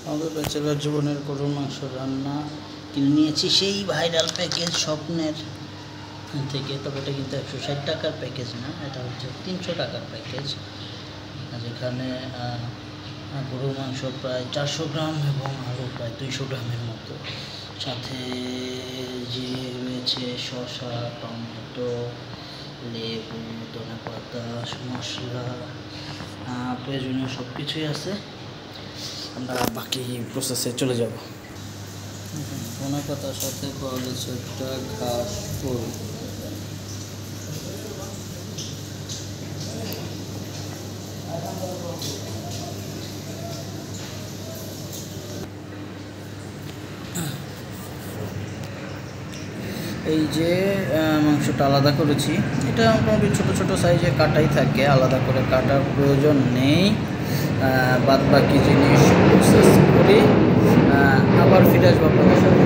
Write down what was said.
আমাদের ব্যাচেলার জীবনের গরুর মাংস রান্না কিনে নিয়েছি সেই ভাইরাল প্যাকেজ স্বপ্নের থেকে। তবে এটা কিন্তু 160 টাকার প্যাকেজ না, এটা হচ্ছে 300 টাকার প্যাকেজ, যেখানে গরুর মাংস প্রায় 400 গ্রাম এবং আলু প্রায় 200 গ্রামের মতো। সাথে যে রয়েছে শসা, টমেটো, লেবু, ধনেপাতা, মশলা, প্রয়োজনীয় সব কিছুই আছে। আমরা বাকি প্রসেসে চলে যাব। ধনেপাতার সাথে পাওয়া গেছে একটা ঘাস ফুল। এই যে মাংসটা আলাদা করেছি, এটা মোটামুটি ছোটো ছোটো সাইজে কাটাই থাকে, আলাদা করে কাটার প্রয়োজন নেই। বাদ বাকি জিনিস প্রসেস করি, আবার ফিরে আসবো আপনাদের সাথে।